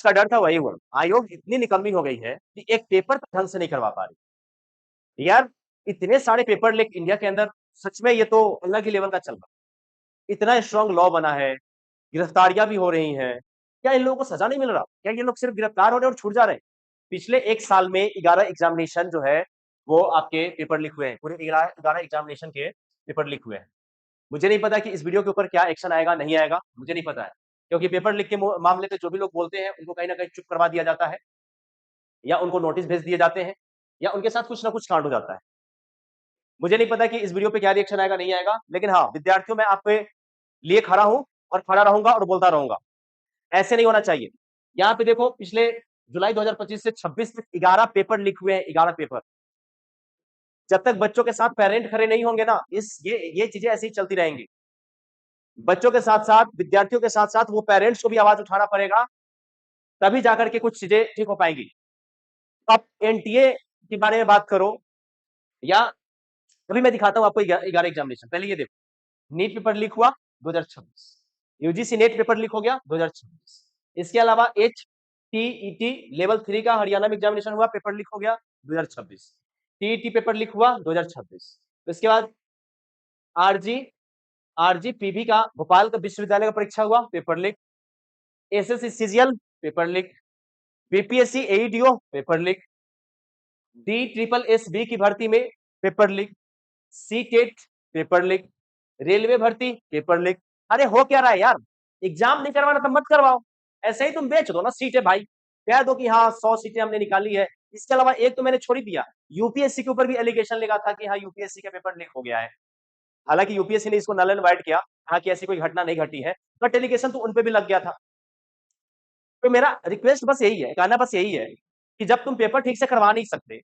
का डर था वही हुआ। आयोग इतनी निकम्मी हो गई है कि एक पेपर ढंग से नहीं करवा पा रही। यार इतने सारे पेपर लीक इंडिया के अंदर, सच में ये तो अलग ही लेवल का चल रहा है। इतना स्ट्रांग लॉ बना है, गिरफ्तारियां भी हो रही हैं। क्या इन लोगों को सजा नहीं मिल रहा? क्या ये लोग सिर्फ गिरफ्तार हो रहे हैं और छूट जा रहे हैं? पिछले एक साल में 11 एग्जामिनेशन जो है वो आपके पेपर लीक हुए हैं। पूरे 11 एग्जामिनेशन के पेपर लीक हुए हैं। मुझे नहीं पता कि इस वीडियो के ऊपर क्या एक्शन आएगा, नहीं आएगा, मुझे नहीं पता है। क्योंकि पेपर लीक के मामले पे जो भी लोग बोलते हैं उनको कहीं ना कहीं चुप करवा दिया जाता है, या उनको नोटिस भेज दिए जाते हैं, या उनके साथ कुछ ना कुछ कांड हो जाता है। मुझे नहीं पता कि इस वीडियो पे क्या रिएक्शन आएगा, नहीं आएगा, लेकिन हाँ, विद्यार्थियों में आप पे लिए खड़ा हूं और खड़ा रहूंगा और बोलता रहूंगा। ऐसे नहीं होना चाहिए। यहाँ पे देखो, पिछले जुलाई 2025 से 26 तक 11 पेपर लीक हुए हैं, 11 पेपर। जब तक बच्चों के साथ पेरेंट खड़े नहीं होंगे ना, ये चीजें ऐसी ही चलती रहेंगी। बच्चों के साथ साथ, विद्यार्थियों के साथ साथ वो पेरेंट्स को भी आवाज उठाना पड़ेगा, तभी जाकर के कुछ चीजें ठीक हो पाएंगी। अब एनटीए के बारे में बात करो, या अभी मैं दिखाता हूं आपको 11 एग्जामिनेशन। पहले ये देखो, नीट पेपर लीक हुआ 2026, यूजीसी नेट पेपर लीक हो गया 2026। इसके अलावा HTET लेवल 3 का हरियाणा में एग्जामिनेशन हुआ, पेपर लीक हो गया 2026। टीईटी पेपर लीक हुआ 2026। इसके बाद आरजी आरजीपीवी का भोपाल का विश्वविद्यालय का परीक्षा हुआ, paper leak. SSC CGL paper leak. BPSC AEDO paper leak. DSSB की भर्ती में paper leak. CTET paper leak. Railway भर्ती पेपर लीक। अरे हो क्या रहा है यार? एग्जाम नहीं करवाना तो मत करवाओ, ऐसे ही तुम बेच दो ना सीटें भाई। कह दो कि हाँ 100 सीटें हमने निकाली है। इसके अलावा एक तो मैंने छोड़ ही दिया, यूपीएससी के ऊपर भी एलिगेशन लगा था कि हाँ यूपीएससी का पेपर लीक हो गया है। हालांकि यूपीएससी ने इसको नल एंड वाइड किया, हाँ कि ऐसी कोई घटना नहीं घटी है, बट एलिगेशन तो उनपे भी लग गया था। तो मेरा रिक्वेस्ट बस यही है, कहना बस यही है कि जब तुम पेपर ठीक से करवा नहीं सकते,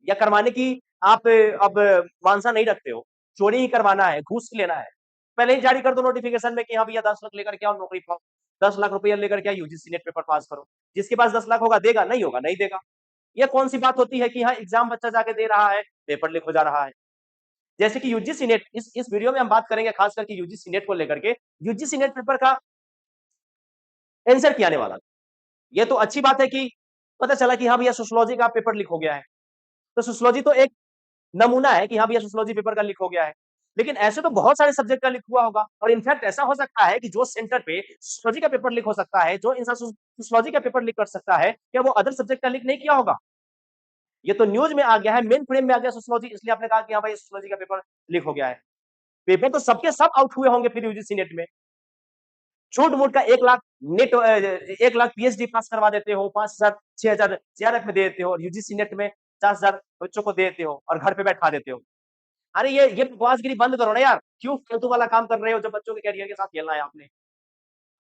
या करवाने की आप अब मानसा नहीं रखते हो, चोरी ही करवाना है, घूस लेना है, पहले ही जारी कर दो नोटिफिकेशन में कि हाँ भैया 10 लाख लेकर के आओ, नौकरी पाओ। 10 लाख रुपया लेकर के यूजीसी नेट पेपर पास करो। जिसके पास 10 लाख होगा देगा, नहीं होगा नहीं देगा। ये कौन सी बात होती है कि हाँ एग्जाम बच्चा जाके दे रहा है, पेपर लीक हो जा रहा है। जैसे कि यूजीसी नेट, इस वीडियो में हम बात करेंगे खास करके यूजीसी नेट को लेकर के। यूजीसी नेट पेपर का आंसर क्या आने वाला। ये तो अच्छी बात है कि पता चला कि हाँ भैया सोशियोलॉजी का पेपर लीक हो गया है। तो सोशियोलॉजी तो एक नमूना है कि हाँ भैया सोशियोलॉजी पेपर का लीक हो गया है। लेकिन ऐसे तो बहुत सारे सब्जेक्ट का लीक हुआ होगा, और इनफैक्ट ऐसा हो सकता है कि जो सेंटर पे सोशियोलॉजी का पेपर लीक हो सकता है, जो इंसान सोशियोलॉजी का पेपर लीक कर सकता है, क्या वो अदर सब्जेक्ट का लीक नहीं किया होगा? ये तो न्यूज में आ गया है, मेन फ्रेम में आ गया सोशियोलॉजी, इसलिए आपने कहा कि हाँ भाई सोशियोलॉजी का पेपर लीक हो गया है। पेपर तो सबके सब आउट हुए होंगे फिर यूजीसी नेट में। छोट मोट का 1 lakh net, 1 lakh PhD pass करवा देते हो, 5,000 6,000 जेआरएफ में दे देते हो, और यूजीसी नेट में 50,000 बच्चों को दे देते हो और घर पे बैठा देते हो। अरे ये बकवासगिरी बंद करो ना यार। क्यों फालतू वाला काम कर रहे हो जब बच्चों के कैरियर के साथ खेलना है आपने?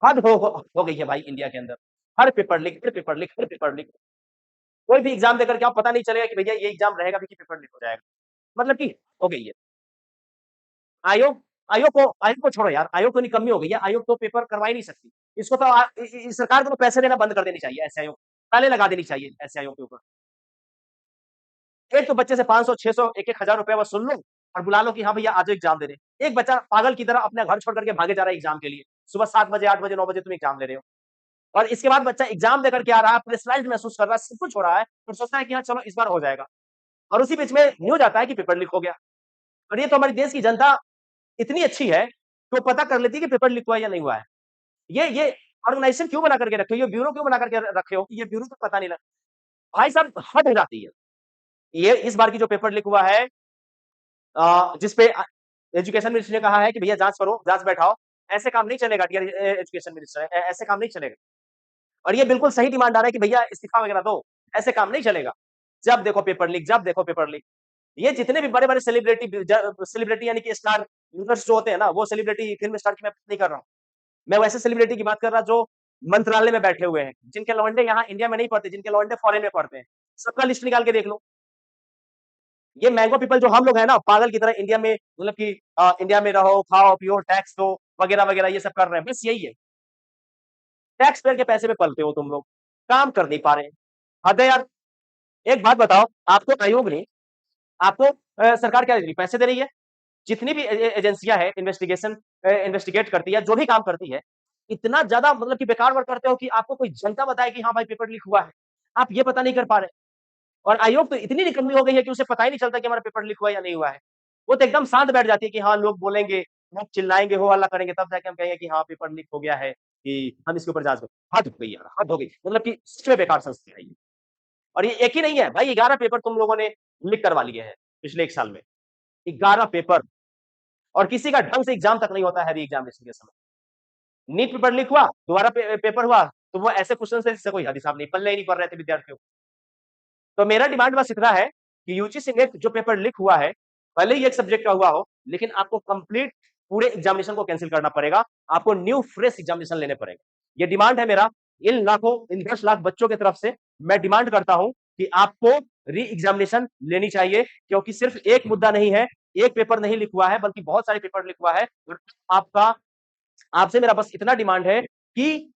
हद हो गई है भाई इंडिया के अंदर। हर पेपर लीक, हर पेपर लीक, हर पेपर लीक। कोई भी एग्जाम देकर के आप पता नहीं चलेगा कि भैया ये एग्जाम रहेगा भी कि पेपर लीक हो जाएगा। मतलब कि हो गई है। आयोग आयोग को छोड़ो यार, आयोग तो निकम्मी हो गई है। आयोग तो पेपर करवा ही नहीं सकती। इसको तो सरकार को तो पैसे देना बंद कर देनी चाहिए ऐसे आयोग, ताले लगा देनी चाहिए ऐसे आयोग के ऊपर। एक तो बच्चे से 500 600 एक हजार रुपए वसूल लो और बुला लो कि हाँ भैया आज एग्जाम दे रहे। एक बच्चा पागल की तरह अपने घर छोड़ करके भागे जा रहा है एग्जाम के लिए। सुबह 7 बजे 8 बजे 9 बजे तुम एग्जाम दे रहे हो, और इसके बाद बच्चा एग्जाम देकर के आ रहा है, प्रेशराइज्ड महसूस कर रहा है, सब कुछ हो रहा है, और सोचता है कि हाँ चलो इस बार हो जाएगा। और उसी बीच में न्यूज आता है कि पेपर लीक हो गया। और ये तो हमारे देश की जनता इतनी अच्छी है कि वो पता कर लेती है कि पेपर लीक हुआ है या नहीं हुआ है। ये ऑर्गेनाइजेशन क्यों बना करके रखे हो, ये ब्यूरो क्यों बना करके रखे हो कि ये ब्यूरो को पता नहीं लगा। भाई साहब हद हो जाती है। ये इस बार की जो पेपर लीक हुआ है, जिसपे एजुकेशन मिनिस्टर ने कहा है कि भैया जांच करो, जांच बैठाओ, ऐसे काम नहीं चलेगा। डियर एजुकेशन मिनिस्टर, ऐसे काम नहीं चलेगा। और ये बिल्कुल सही डिमांड आ रहा है कि भैया इस्तीफा वगैरह दो, ऐसे काम नहीं चलेगा। जब देखो पेपर लीक, जब देखो पेपर लीक। ये जितने भी बड़े बड़े सेलिब्रिटी यानी कि स्टार यूजर्स जो होते हैं ना, वो सेलिब्रिटी फिल्म स्टार की मैं नहीं कर रहा हूँ। मैं वैसे सेलिब्रिटी की बात कर रहा जो मंत्रालय में बैठे हुए हैं, जिनके लौंडे यहाँ इंडिया में नहीं पढ़ते, जिनके लौंडे फॉरेन में पढ़ते हैं। सबका लिस्ट निकाल के देख लो। ये मैंगो पीपल जो हम लोग है ना, पागल की तरह इंडिया में, मतलब कि इंडिया में रहो, खाओ पियो, टैक्स दो, वगैरह वगैरह, ये सब कर रहे हैं। बस यही है, टैक्स पेयर के पैसे पे पलते हो तुम लोग, काम कर नहीं पा रहे हैं। हद है यार। एक बात बताओ, आपको आयोग ने, आपको सरकार क्या दे रही है? पैसे दे रही है। जितनी भी एजेंसियां है इन्वेस्टिगेशन, इन्वेस्टिगेट करती है, जो भी काम करती है, इतना ज्यादा मतलब कि बेकार वर्क करते हो कि आपको कोई जनता बताए कि हाँ भाई पेपर लीक हुआ है, आप ये पता नहीं कर पा रहे। और आयोग तो इतनी निकम्मी हो गई है कि उसे पता ही नहीं चलता कि हमारा पेपर लीक हुआ है या नहीं हुआ है। वो तो एकदम शांत बैठ जाती है कि हाँ, लोग बोलेंगे, लोग चिल्लाएँगे, हो हल्ला करेंगे, तब जाके हम कहेंगे कि हाँ, पेपर लीक हो गया है, कि हम इसके ऊपर जाँच करें। हद हो गई यार, हद हो गई। मतलब कि सच में बेकार संस्था है ये। और ये एक ही नहीं है, भाई 11 पेपर तुम लोगों ने लीक करवा लिए हैं पिछले 1 साल में। 11 पेपर, और किसी का ढंग से एग्ज़ाम तक नहीं होता है री एग्ज़ामिनेशन के समय। नीट पेपर लीक हुआ, दोबारा पेपर हुआ, तो वो ऐसे क्वेश्चन है जिससे कोई हिसाब नहीं, पल्ले ही नहीं पड़ रहे थे विद्यार्थियों को। तो मेरा डिमांड बस इतना है कि यूजीसी नेट जो पेपर लीक हुआ है, भले ही एक सब्जेक्ट का हुआ हो, लेकिन आपको कंप्लीट पूरे एग्जामिनेशन को कैंसिल करना पड़ेगा। आपको न्यू फ्रेश एग्जामिनेशन लेने पड़ेंगे। ये डिमांड है मेरा इन 10 लाख बच्चों की तरफ से। मैं डिमांड करता हूं कि आपको री एग्जामिनेशन लेनी चाहिए, क्योंकि सिर्फ एक मुद्दा नहीं है, एक पेपर नहीं लिख हुआ है, बल्कि बहुत सारे पेपर लिख हुआ है। और आपका आपसे मेरा बस इतना डिमांड है कि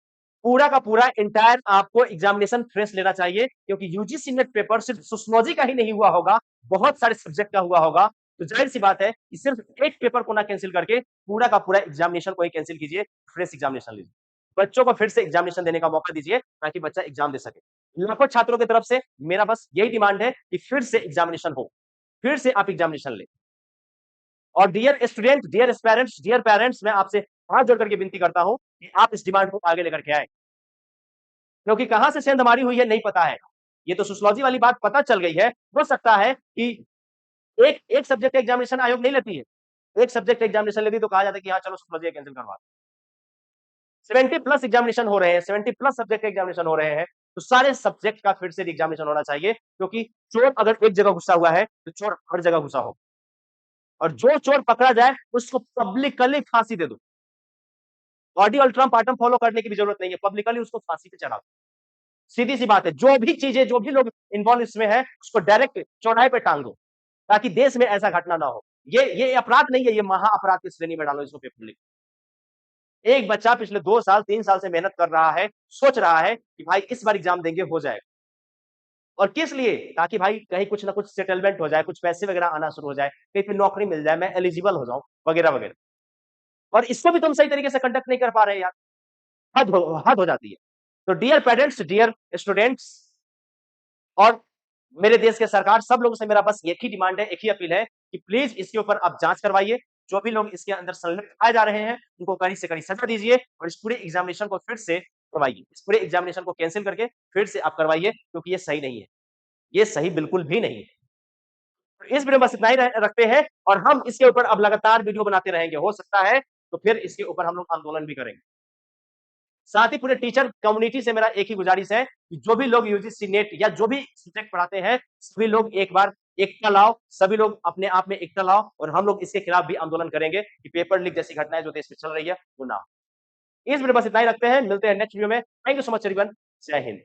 पूरा का पूरा एंटायर आपको एग्जामिनेशन फ्रेश लेना चाहिए, क्योंकि यूजीसी नेट पेपर सिर्फ सोशियोलॉजी का ही नहीं हुआ होगा, बहुत सारे सब्जेक्ट का हुआ होगा। तो जाहिर सी बात है कि सिर्फ एक पेपर को ना कैंसिल करके पूरा का पूरा एग्जामिनेशन को ही कैंसिल कीजिए, फ्रेश एग्जामिनेशन लीजिए। बच्चों को फिर से एग्जामिनेशन देने का मौका दीजिए, ताकि बच्चा एग्जाम दे सके। लाखों छात्रों की तरफ से मेरा बस यही डिमांड है कि फिर से एग्जामिनेशन हो, फिर से आप एग्जामिनेशन लें। और डियर स्टूडेंट, डियर पेरेंट्स, मैं आपसे हाथ जोड़ करके विनती करता हूं कि आप इस डिमांड को आगे लेकर के आए, क्योंकि कहां से सेंध हमारी हुई है नहीं पता है। ये तो सोशियोलॉजी वाली बात पता चल गई है। हो सकता है कि एक एक सब्जेक्ट एग्जामिनेशन आयोग नहीं लेती है, एक सब्जेक्ट एग्जामिनेशन लेती तो कहा जाता है कि हाँ चलो सोशियोलॉजी कैंसिल करवा। 70 प्लस एग्जामिनेशन हो रहे हैं, 70 प्लस सब्जेक्ट एग्जामिनेशन हो रहे हैं, तो सारे सब्जेक्ट का फिर से एग्जामिनेशन होना चाहिए, क्योंकि चोर अगर एक जगह घुसा हुआ है तो चोर हर जगह घुसा हो। और जो चोर पकड़ा जाए उसको पब्लिकली फांसी दे दो। ऑडी अल्ट्रम पार्टम फॉलो करने की भी जरूरत नहीं है, पब्लिकली उसको फांसी पे चढ़ा दो। सीधी सी बात है, जो भी चीजें, जो भी लोग इन्वॉल्व इसमें है, उसको डायरेक्ट चौराहे पे टांग दो, ताकि देश में ऐसा घटना ना हो। ये अपराध नहीं है, ये महा अपराध की श्रेणी में डालो इसको पेपर लीक। एक बच्चा पिछले 2 साल 3 साल से मेहनत कर रहा है, सोच रहा है कि भाई इस बार एग्जाम देंगे, हो जाएगा। और किस लिए? ताकि भाई कहीं कुछ ना कुछ सेटलमेंट हो जाए, कुछ पैसे वगैरह आना शुरू हो जाए, कहीं पे नौकरी मिल जाए, मैं एलिजिबल हो जाऊं, वगैरह वगैरह। और इसको भी तुम सही तरीके से कंडक्ट नहीं कर पा रहे यार, हद हो जाती है। तो डियर पेरेंट्स, डियर स्टूडेंट्स, और मेरे देश के सरकार, सब लोगों से मेरा बस एक ही डिमांड है, एक ही अपील है कि प्लीज इसके ऊपर आप जांच करवाइए। जो भी लोग इसके अंदर संलिप्त पाए जा रहे हैं, उनको कड़ी से कड़ी सजा दीजिए, और इस पूरे एग्जामिनेशन को फिर से करवाइए, इस पूरे एग्जामिनेशन को कैंसिल करके फिर से आप करवाइए, क्योंकि ये सही नहीं है, ये सही बिल्कुल भी नहीं है। तो इस वीडियो में बस इतना ही रखते हैं, और हम इसके ऊपर अब लगातार वीडियो बनाते रहेंगे। हो सकता है तो फिर इसके ऊपर हम लोग आंदोलन भी करेंगे। साथ ही पूरे टीचर कम्युनिटी से मेरा एक ही गुजारिश है कि जो भी लोग यूजीसी नेट या जो भी सब्जेक्ट पढ़ाते हैं, सभी लोग एक बार एकता लाओ, सभी लोग अपने आप में एकता लाओ, और हम लोग इसके खिलाफ भी आंदोलन करेंगे कि पेपर लीक जैसी घटनाएं जो देश में चल रही है वो ना हो। इस वीडियो बस इतना ही रखते हैं, मिलते हैं नेक्स्ट वीडियो में। Thank you so much everyone. जय हिंद।